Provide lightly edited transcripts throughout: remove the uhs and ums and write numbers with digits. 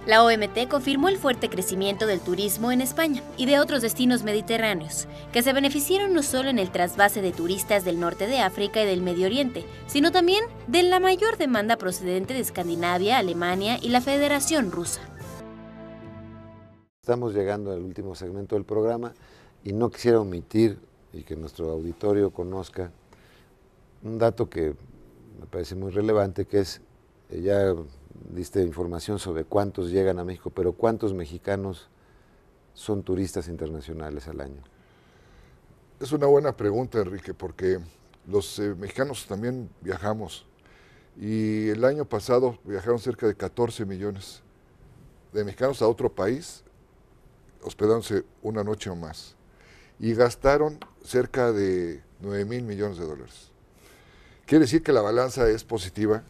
La OMT confirmó el fuerte crecimiento del turismo en España y de otros destinos mediterráneos, que se beneficiaron no solo en el trasvase de turistas del norte de África y del Medio Oriente, sino también de la mayor demanda procedente de Escandinavia, Alemania y la Federación Rusa. Estamos llegando al último segmento del programa y no quisiera omitir y que nuestro auditorio conozca un dato que me parece muy relevante, que es, ya diste información sobre cuántos llegan a México, pero ¿cuántos mexicanos son turistas internacionales al año? Es una buena pregunta, Enrique, porque los mexicanos también viajamos y el año pasado viajaron cerca de 14 millones de mexicanos a otro país, hospedándose una noche o más, y gastaron cerca de 9,000 millones de dólares. Quiere decir que la balanza es positiva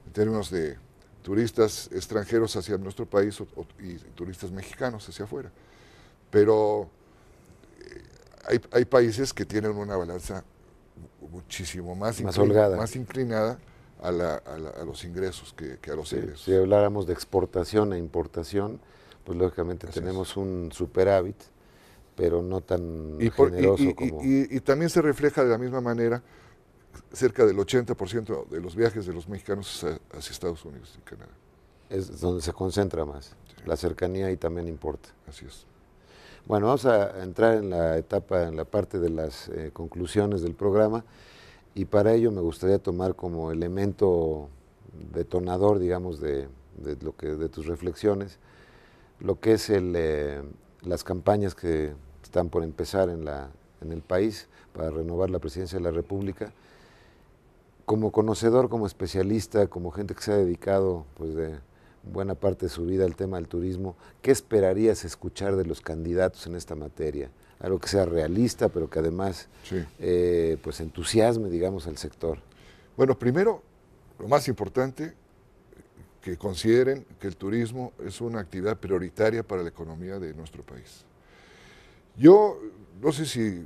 en términos de turistas extranjeros hacia nuestro país y turistas mexicanos hacia afuera. Pero hay países que tienen una balanza muchísimo más inclinada a los ingresos que a los egresos. Si habláramos de exportación e importación, pues lógicamente tenemos un superávit, pero no tan generoso como... Y también se refleja de la misma manera, cerca del 80% de los viajes de los mexicanos hacia Estados Unidos y Canadá. Es donde se concentra más, sí. La cercanía y también importa. Así es. Bueno, vamos a entrar en la parte de las conclusiones del programa, y para ello me gustaría tomar como elemento detonador, digamos, de tus reflexiones, lo que es las campañas que están por empezar en el país para renovar la presidencia de la República. Como conocedor, como especialista, como gente que se ha dedicado pues de buena parte de su vida al tema del turismo, ¿qué esperarías escuchar de los candidatos en esta materia? Algo que sea realista, pero que además sí. Pues entusiasme, digamos, al sector. Bueno, primero, lo más importante, que consideren que el turismo es una actividad prioritaria para la economía de nuestro país. Yo, no sé si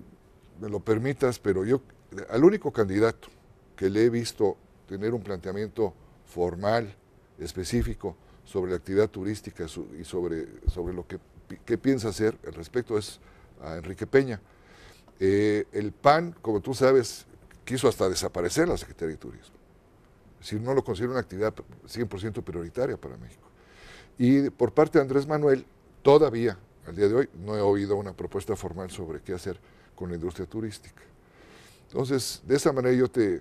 me lo permitas, pero yo, al único candidato que le he visto tener un planteamiento formal, específico, sobre la actividad turística y sobre lo que piensa hacer al respecto es a Enrique Peña. El PAN, como tú sabes, quiso hasta desaparecer la Secretaría de Turismo. Es decir, no lo considera una actividad 100% prioritaria para México. Y por parte de Andrés Manuel, todavía, al día de hoy, no he oído una propuesta formal sobre qué hacer con la industria turística. Entonces, de esa manera yo te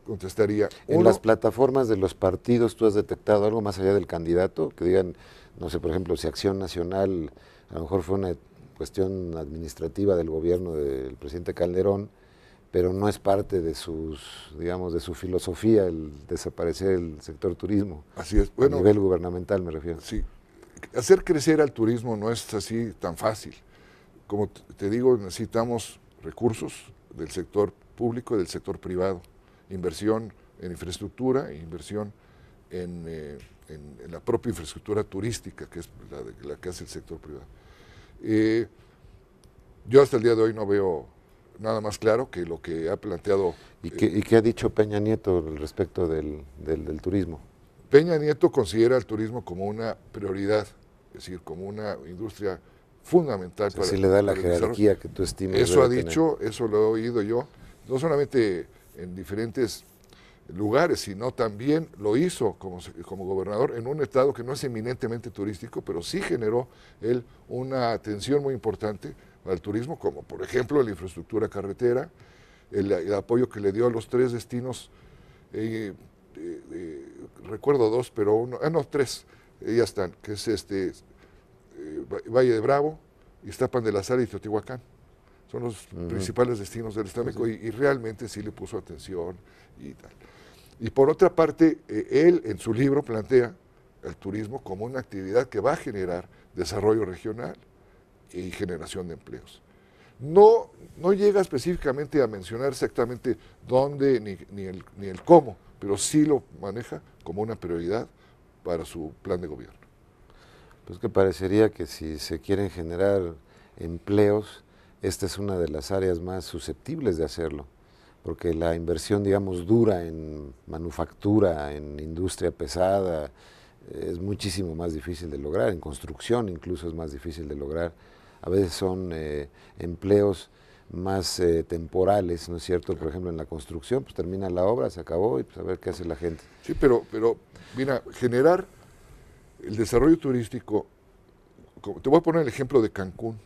contestaría. En las plataformas de los partidos, ¿tú has detectado algo más allá del candidato? Que digan, no sé, por ejemplo, si Acción Nacional a lo mejor fue una cuestión administrativa del gobierno del presidente Calderón, pero no es parte de digamos, de su filosofía el desaparecer el sector turismo. Así es. Bueno, a nivel gubernamental me refiero. Sí. Hacer crecer al turismo no es así tan fácil. Como te digo, necesitamos recursos del sector público y del sector privado. Inversión en infraestructura e inversión en la propia infraestructura turística, que es la que hace el sector privado. Yo hasta el día de hoy no veo nada más claro que lo que ha planteado. ¿Y qué ha dicho Peña Nieto respecto del turismo? Peña Nieto considera el turismo como una prioridad, es decir, como una industria fundamental. O sea, sí le da la jerarquía que tú estimas. Eso ha dicho, eso lo he oído yo, no solamente en diferentes lugares, sino también lo hizo como gobernador en un estado que no es eminentemente turístico, pero sí generó él una atención muy importante al turismo, como por ejemplo la infraestructura carretera, el apoyo que le dio a los 3 destinos, recuerdo 2, pero tres, ya están, que es Valle de Bravo, Iztapan de la Sal y Teotihuacán. Son los principales destinos del Estado de México y realmente sí le puso atención y tal. Y por otra parte, él en su libro plantea el turismo como una actividad que va a generar desarrollo regional y generación de empleos. No llega específicamente a mencionar exactamente dónde ni el cómo, pero sí lo maneja como una prioridad para su plan de gobierno. Pues que parecería que si se quieren generar empleos, esta es una de las áreas más susceptibles de hacerlo, porque la inversión, digamos, dura en manufactura, en industria pesada, es muchísimo más difícil de lograr, en construcción incluso es más difícil de lograr. A veces son empleos más temporales, ¿no es cierto? Por ejemplo, en la construcción, pues termina la obra, se acabó y pues a ver qué hace la gente. Sí, pero mira, generar el desarrollo turístico, te voy a poner el ejemplo de Cancún.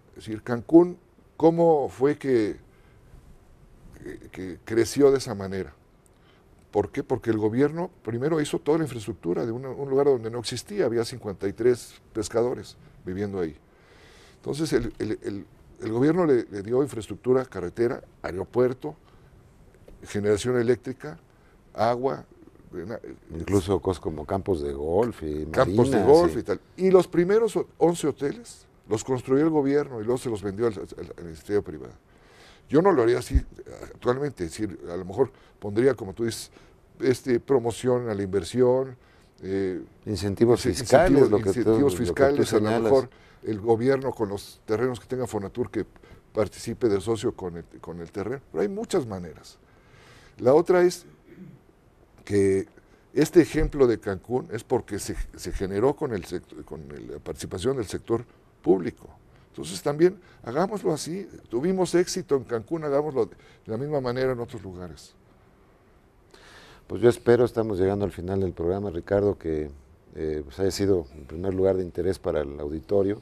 Es decir, Cancún, ¿cómo fue que creció de esa manera? ¿Por qué? Porque el gobierno primero hizo toda la infraestructura de un lugar donde no existía, había 53 pescadores viviendo ahí. Entonces el gobierno le dio infraestructura, carretera, aeropuerto, generación eléctrica, agua. Incluso cosas como campos de golf y campos marinas, de golf sí. y tal. Y los primeros 11 hoteles los construyó el gobierno y luego se los vendió al Ministerio Privado. Yo no lo haría así actualmente, es decir, a lo mejor pondría, como tú dices, promoción a la inversión, incentivos fiscales, incentivos fiscales, a lo señalas. mejor el gobierno con los terrenos que tenga Fonatur que participe de socio con el terreno, pero hay muchas maneras. La otra es que este ejemplo de Cancún es porque se generó con la participación del sector público. Entonces también hagámoslo así, tuvimos éxito en Cancún, hagámoslo de la misma manera en otros lugares. Pues yo espero, estamos llegando al final del programa, Ricardo, que pues haya sido en primer lugar de interés para el auditorio.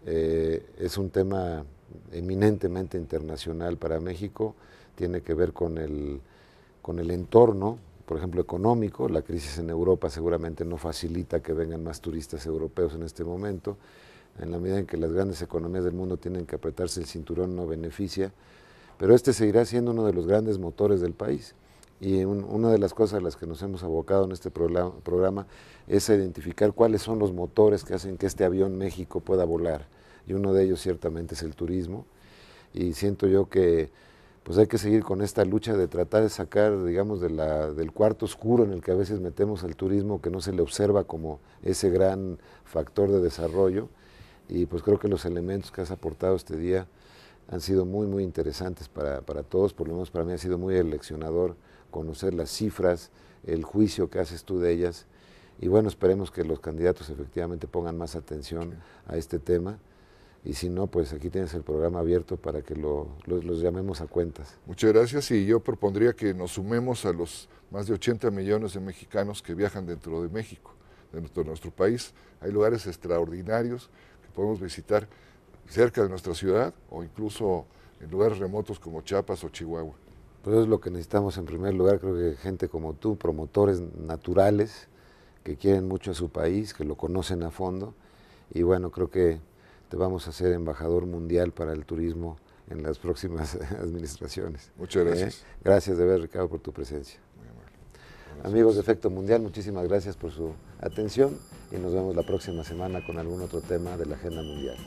Es un tema eminentemente internacional para México, tiene que ver con el entorno, por ejemplo, económico. La crisis en Europa seguramente no facilita que vengan más turistas europeos en este momento. En la medida en que las grandes economías del mundo tienen que apretarse el cinturón, no beneficia, pero este seguirá siendo uno de los grandes motores del país. Y una de las cosas a las que nos hemos abocado en este programa es identificar cuáles son los motores que hacen que este avión México pueda volar. Y uno de ellos ciertamente es el turismo. Y siento yo que pues hay que seguir con esta lucha de tratar de sacar, digamos, del cuarto oscuro en el que a veces metemos al turismo, que no se le observa como ese gran factor de desarrollo. Y pues creo que los elementos que has aportado este día han sido muy, muy interesantes para todos. Por lo menos para mí ha sido muy eleccionador conocer las cifras, el juicio que haces tú de ellas. Y bueno, esperemos que los candidatos efectivamente pongan más atención a este tema. Y si no, pues aquí tienes el programa abierto para que los llamemos a cuentas. Muchas gracias, y yo propondría que nos sumemos a los más de 80 millones de mexicanos que viajan dentro de México, dentro de nuestro país. Hay lugares extraordinarios que podemos visitar cerca de nuestra ciudad o incluso en lugares remotos como Chiapas o Chihuahua. Pues es lo que necesitamos en primer lugar, creo que gente como tú, promotores naturales, que quieren mucho a su país, que lo conocen a fondo, y bueno, creo que te vamos a hacer embajador mundial para el turismo en las próximas administraciones. Muchas gracias. Gracias de ver, Ricardo, por tu presencia. Muy amable. Amigos de Efecto Mundial, muchísimas gracias por su atención y nos vemos la próxima semana con algún otro tema de la agenda mundial.